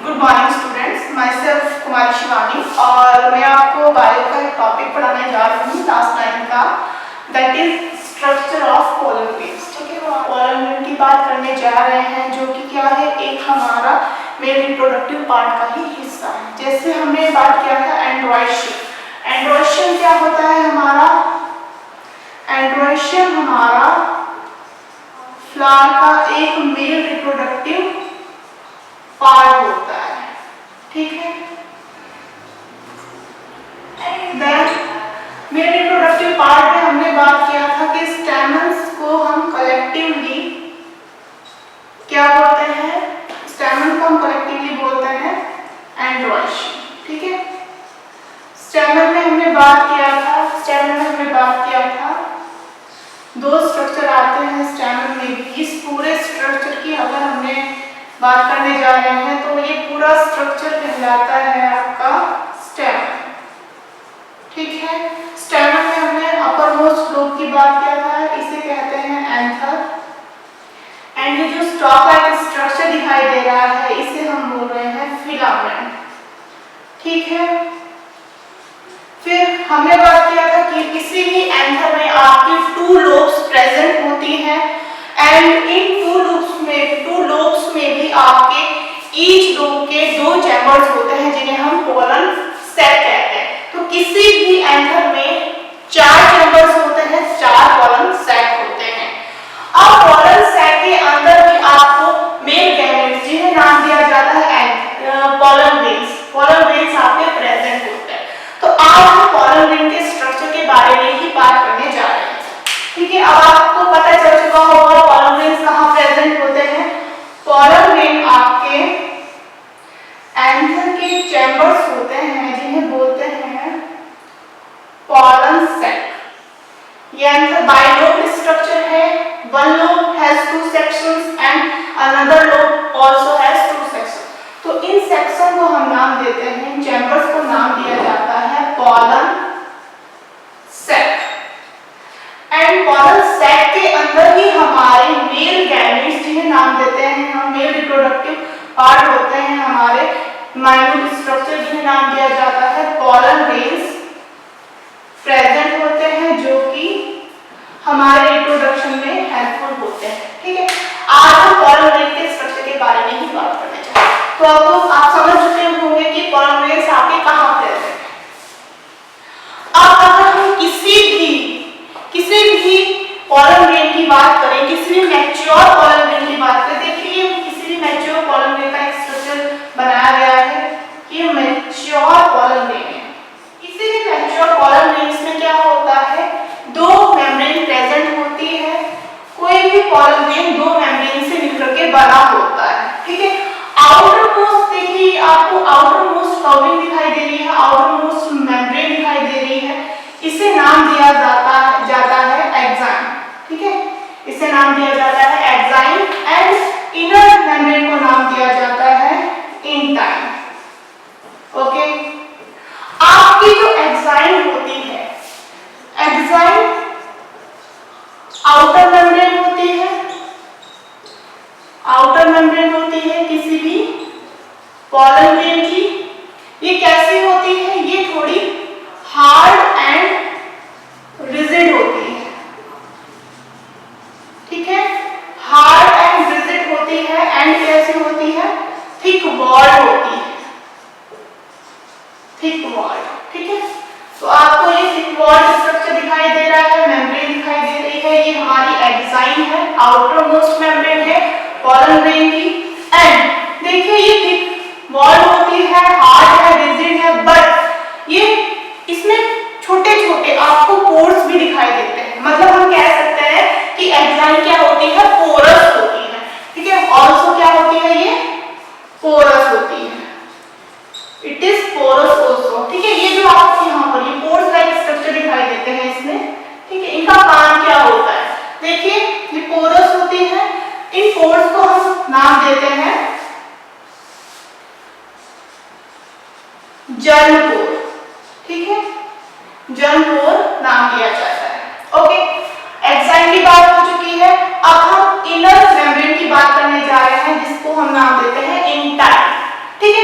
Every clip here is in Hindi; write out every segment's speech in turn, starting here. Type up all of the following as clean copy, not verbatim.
Good morning students, myself Kumari Shivani और मैं आपको बायो का एक टॉपिक पढ़ाने जा रही हूँ क्लास 9 का, that is structure of pollen grains. ठीक है, पोलन ग्रेन की बात करने जा रहे हैं जो कि क्या है, एक हमारा मेल रिप्रोडक्टिव पार्ट का ही हिस्सा है। जैसे हमने बात किया था एंड्रोइशियम। एंड्रोइशियम क्या होता है हमारा? एंड्रोइशियम हमारा फ्लावर का एक मेल रिप्रोडक्टिव पार्ट होता है। ठीक है, मेल रिप्रोडक्टिव पार्ट में हमने बात किया था कि स्टैमेंस को हम कलेक्टिवली क्या बोलते हैं? स्टैमेन को हम कलेक्टिवली बोलते हैं एंड्रोइशियम। ठीक है, स्टैमेन में हमने बात किया था दो स्ट्रक्चर आते हैं स्टैमेन में भी। इस पूरे स्ट्रक्चर की अगर हमने बात करने जा रहे हैं तो ये पूरा स्ट्रक्चर कहलाता है आपका स्टैमेन। ठीक है, स्टैमेन में हमने अपर मोस्ट लोब की बात किया था, इसे कहते हैं एंथर। एंड ये जो स्टॉक लाइक स्ट्रक्चर दिखाई दे रहा है इसे हम बोल रहे हैं फिलामेंट। ठीक है, फिर हमने बात किया था कि किसी भी एंथर में आपकी 2 लोब्स प्रेजेंट होती हैं एंड इन 2 लोब्स में भी आपके ईच लोब के 2 चैम्बर्स होते हैं जिन्हें हम पोलन सेक कहते हैं। तो किसी भी एंथर में 4 चैम्बर्स होते हैं, 4 पोलन सेक होते हैं। अब पोलन सेक के अंदर भी आपको मेल गैमेट्स जिन्हें नाम दिया जाता है पोलन ग्रेन्स, पोलन ग्रेन्स आपके प्रेजेंट होते हैं। तो आज हम पोलन ग्रेन के स्ट्रक्चर के बारे में ही बात करने जा रहे हैं। ठीक है, अब आपको पता चल चुका होगा पोलन ग्रेन्स कहाँ प्रेजेंट होते हैं। पोलन ग्रेन आपके एंथर के चैम्बर्स होते हैं जिन्हें बोलते हैं पोलन सेक। ये एंथर बाइलोब स्ट्रक्चर है। One lobe has 2 sections and another lobe also has 2 sections. तो इन सेक्शन को हम नाम देते हैं, इन चैम्बर्स को नाम दिया जाता है पोलन सेक। एंड पोलन सेक के अंदर ही हमारे मेल गैमेट्स जिन्हें नाम देते हैं हम मेल रिप्रोडक्टिव पार्ट होते हैं, हमारे माइन्यूट स्ट्रक्चर जिन्हें नाम दिया जाता है पोलन ग्रेन्स प्रेजेंट होते हैं जो कि हमारे रिप्रोडक्शन में हेल्पफुल होते हैं। ठीक है, आज हम पोलन ग्रेन के स्ट्रक्चर के बारे में ही बात करने जा रहे हैं। तो अब आप समझ चुके होंगे कि पोलन ग्रेन्स आपके कहाँ प्रेजेंट है। अब अगर हम किसी भी पोलन ग्रेन की बात करें, किसी भी मैच्योर पोलन ग्रेन की बात करें, देखिए किसी भी मैच्योर पोलन ग्रेन का एक स्ट्रक्चर बनाया गया है। ये मैच्योर पोलन ग्रेन है। किसी भी मैच्योर पोलन ग्रेन्स में क्या होता है, 2 मेम्ब्रेन प्रेजेंट होती है। कोई भी पोलन ग्रेन 2 मेम्ब्रेन से मिलकर के बना होता है। ठीक है, आउटर मोस्ट देखिए आपको आउटर मोस्ट कवरिंग दिखाई दे रही है, आउटर मोस्ट मेम्ब्रेन दिखाई दे रही है, इसे नाम दिया जाता है एक्साइन। ठीक है, इसे नाम दिया जाता है एक्साइन एंड इनर मेम्ब्रेन को नाम दिया जाता है इंटाइन। ओके, आपकी जो एक्साइन होती है, एक्साइन आउटर मेम्ब्रेन होती है, आउटर मेम्ब्रेन होती है किसी भी पोलन ग्रेन की। ये कैसी होती है? ये थोड़ी हार्ड एंड रिजिड होती है। ठीक है, हार्ड एंड रिजिड होती है एंड कैसी होती है? थिक वॉल्ड होती है, थिक वॉल्ड। ठीक है, तो आपको ये थिक वॉल्ड स्ट्रक्चर दिखाई दे रहा है, मेम्ब्रेन दिखाई दे रही है, ये हमारी एक्साइन है, आउटर मोस्ट मेम्ब्रेन है पोलन ग्रेन की। एंड देखिए ये थिक वॉल्ड होती है, हार्ड है, रिजिड है, बट ये इसमें छोटे छोटे आपको पोर्स भी दिखाई देते हैं। मतलब हम कह सकते हैं कि एक्साइन क्या होती है, पोरस होती है। ठीक है, ऑल्सो क्या होती है, ये पोरस होती है, इट इज पोरस ऑल्सो। ठीक है, ये जो आपको यहाँ पर ये पोर्स लाइक स्ट्रक्चर दिखाई देते हैं इसमें। ठीक है, इनका काम क्या होता है? देखिए ये पोरस होती है, इन पोर्स को हम नाम देते हैं जर्मपोर। ठीक है, जर्मपोर नाम दिया जाता है। ओके, एक्साइन की बात हो चुकी है। अब हम इनर मेम्ब्रेन की बात करने जा रहे हैं जिसको हम नाम देते हैं इंटाइन। ठीक है,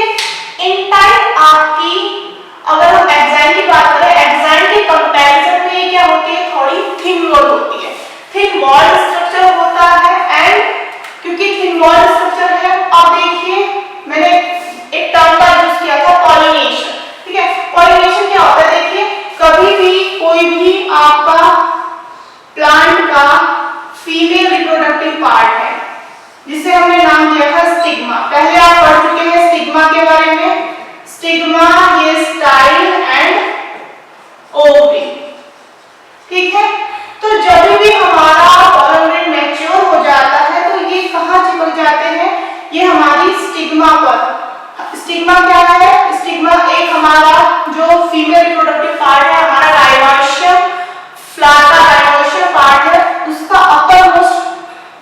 ओवरी। ठीक है, तो जब भी हमारा पॉलन ग्रेन मैच्योर हो जाता है तो ये कहाँ चिपक जाते हैं, ये हमारी स्टिग्मा पर। स्टिग्मा क्या है, स्टिग्मा एक हमारा जो फीमेल रिप्रोडक्टिव पार्ट है, हमारा डायनोशियम, फ्लावर का डायनोशियम पार्ट है, उसका अपर मोस्ट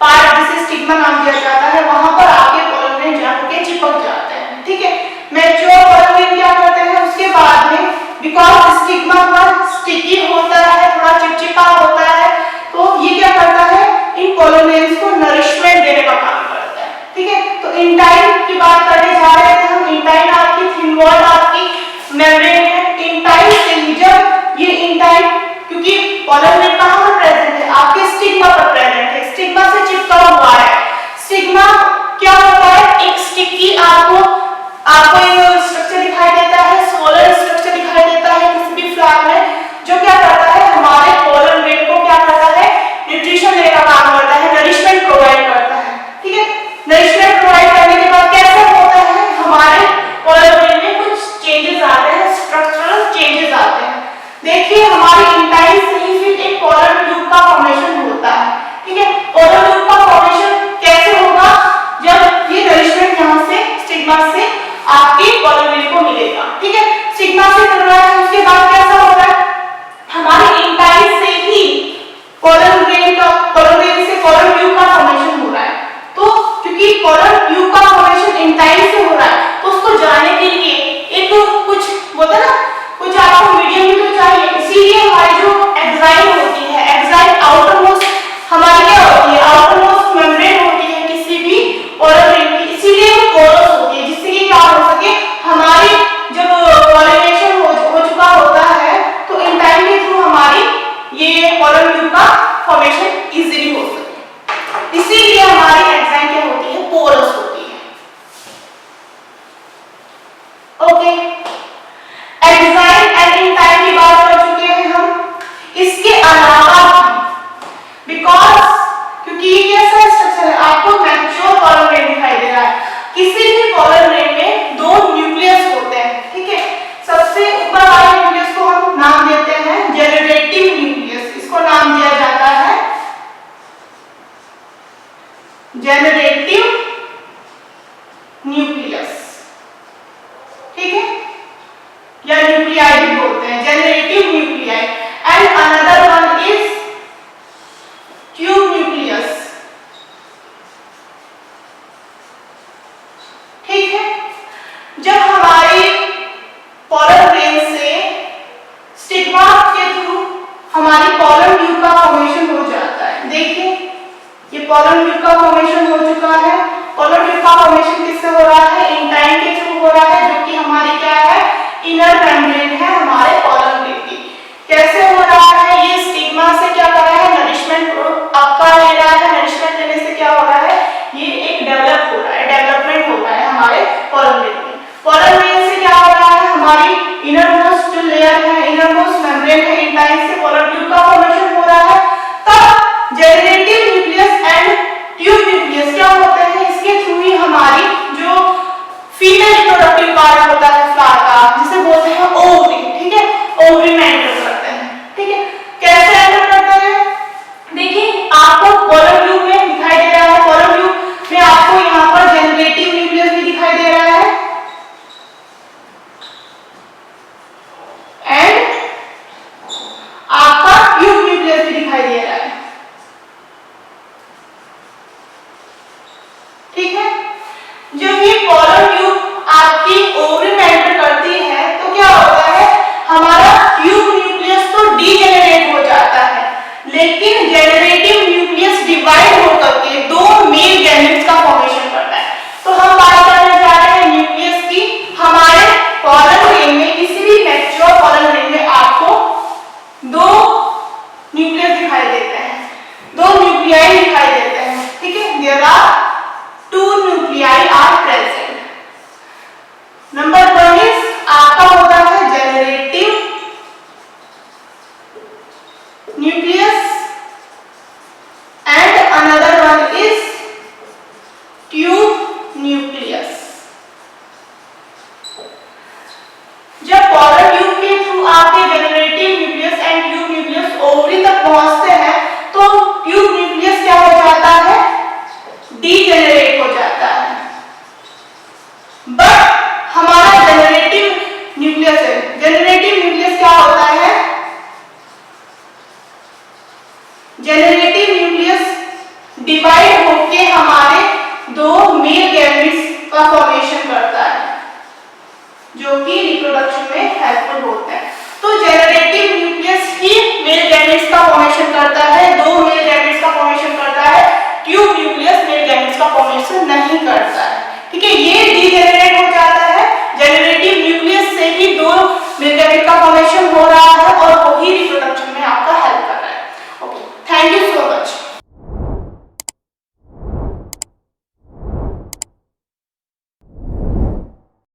पार्ट जिसे स्टिग्मा नाम दिया जाता है, वहां पर आपके पॉलन ग्रेन जाके चिपक जाते हैं। ठीक है, मैच्योर पॉलन ग्रेन क्या करते हैं उसके बाद में, बिकॉज स्टिग्मा पर स्टिकी होता है, थोड़ा चिपचिपा होता है, तो ये क्या करता है, इन पॉलन ग्रेन्स को नरिशमेंट देने का काम करता है। ठीक है, तो इंटाइन की बात करने जा रहे थे हम। इंटाइन आपकी थिन वॉल आपकी मेम्ब्रेन है। इंटाइन से ही जब ये इंटाइन, क्योंकि पॉलन ग्रेन कहां पर प्रेजेंट है, आपके स्टिग्मा पर प्रेजेंट है, स्टिग्मा से चिपका हुआ है। स्टिग्मा क्या होता है, एक स्टिकी आपको एक स्ट्रक्चर दिखाई देता है, सोलर स्ट्रक्चर दिखाई देता है किसी भी फ्लावर में, जो क्या करता है, हमारे पॉलन ग्रेन को क्या करता है, न्यूट्रिशन देने का काम करता है, नरिशमेंट प्रोवाइड करता है। ठीक है, नरिशमेंट प्रोवाइड करने के बाद कैसा होता है, हमारे पॉलन ग्रेन में कुछ चेंजेस आते हैं, स्ट्रक्चरल चेंजेस आते हैं। देखिए हमारी इंटाइन से ही फिर एक पॉलन ट्यूब का फॉर्मेशन होता है। ठीक है, पॉलन ट्यूब का फॉर्मेशन कैसे होगा, जब ये नरिशमेंट यहां से स्टिग्मा से आपके पॉलन ग्रेन को मिलेगा। ठीक है, स्टिग्मा से मिल रहा है, उसके बाद कैसा होगा, हमारे इंटाइन से ही पॉलन ग्रेन से पॉलन ट्यूब का फॉर्मेशन हो रहा है। तो क्योंकि पॉलन ट्यूब का फॉर्मेशन इंटाइन से हो रहा है, तो उसको जाने के लिए एक कुछ होता है ना, कुछ आपको मीडियम भी तो चाहिए, इसीलिए हमारी जो एक्साइन होती है, एक्साइन आउटर मोस्ट हमारी क्या होती है, आउटर मोस्ट मेम्ब्रेन होती है किसी भी पॉलन ग्रेन की, इसीलिए वो पोरस होती है, जिससे कि क्या हो सके, हमारी जब पॉलिनेशन हो चुका होता है तो इंटाइन के थ्रू हमारी ये पॉलन ट्यूब का फॉर्मेशन इजीली हो सके, इसीलिए हमारी एक्साइन क्या होती है, पोरस होती है। ओके, एक्साइन एंड इंटाइन की बात कर चुके हैं हम। इसके अलावा बिकॉज क्योंकि ये कैसा स्ट्रक्चर है, आपको मैच्योर पॉलन ग्रेन दिखाई दे रहा है, किसी भी पॉलन ग्रेन में दो न्यूक्लियस होते हैं। ठीक है, सबसे ऊपर वाले न्यूक्लियस को हम नाम देते हैं जनरेटिव न्यूक्लियस, इसको नाम दिया जाता है जनरेटिव न्यूक्लियस। ठीक है, या न्यूक्लियाई भी बोलते हैं, generative nuclei. And another one is tube nucleus. ठीक है, जब हमारी पॉलन ग्रेन से स्टिग्मा के थ्रू हमारी पॉलन ट्यूब का फॉर्मेशन हो जाता है। देखिए ये पॉलन ट्यूब का फॉर्मेशन हो चुका है। पॉलन ट्यूब का फॉर्मेशन किससे हो रहा है, इंटाइन के थ्रू हो रहा है, जो कि हमारी क्या है, इनर मेम्ब्रेन है हमारे पॉलन ग्रेन की। कैसे हो रहा है, ये स्टिग्मा से क्या कर रहा है, नरिशमेंट आपका ले रहा है, नरिशमेंट लेने से क्या हो रहा है, ये एक डेवलप हो रहा है, डेवलपमेंट हो रहा है हमारे पॉलन ग्रेन में। पॉलन ग्रेन से क्या हो रहा है, हमारी इनर मोस्ट जो लेयर है, इनर मोस्ट मेम्ब्रेन है, इंटाइन से पॉलन ट्यूब का फॉर्मेशन हो रहा है। तब generative nucleus and tube nucleus क्या होते हैं, इसके थ्रू ही हमारी जो फीमेल रिप्रोडक्टिव पार्ट होता है फ्लावर का, जिसे बोलते हैं ओवरी। ठीक है, ओवरी में एंटर करते हैं। ठीक है, कैसे एंटर करते हैं, देखिए आपको पॉलन ट्यूब में दिखाई दे रहा है, पॉलन ट्यूब में आपको यहाँ पर जनरेटिव न्यूक्लियस भी दिखाई दे रहा है एंड आपका ट्यूब न्यूक्लियस भी दिखाई दे रहा है। ठीक है, जब ये पॉलन ट्यूब आपकी ओवरी में एंटर करती है तो क्या होता है, हमारा ट्यूब जो कि रिप्रोडक्शन में हेल्पफुल होते हैं। तो जेनरेटिव न्यूक्लियस ही मेल गैमेट्स का फॉर्मेशन करता है, दो मेल गैमेट्स का फॉर्मेशन करता है, ट्यूब न्यूक्लियस मेल गैमेट्स का फॉर्मेशन नहीं करता है। ठीक है, ये डीजेनरेट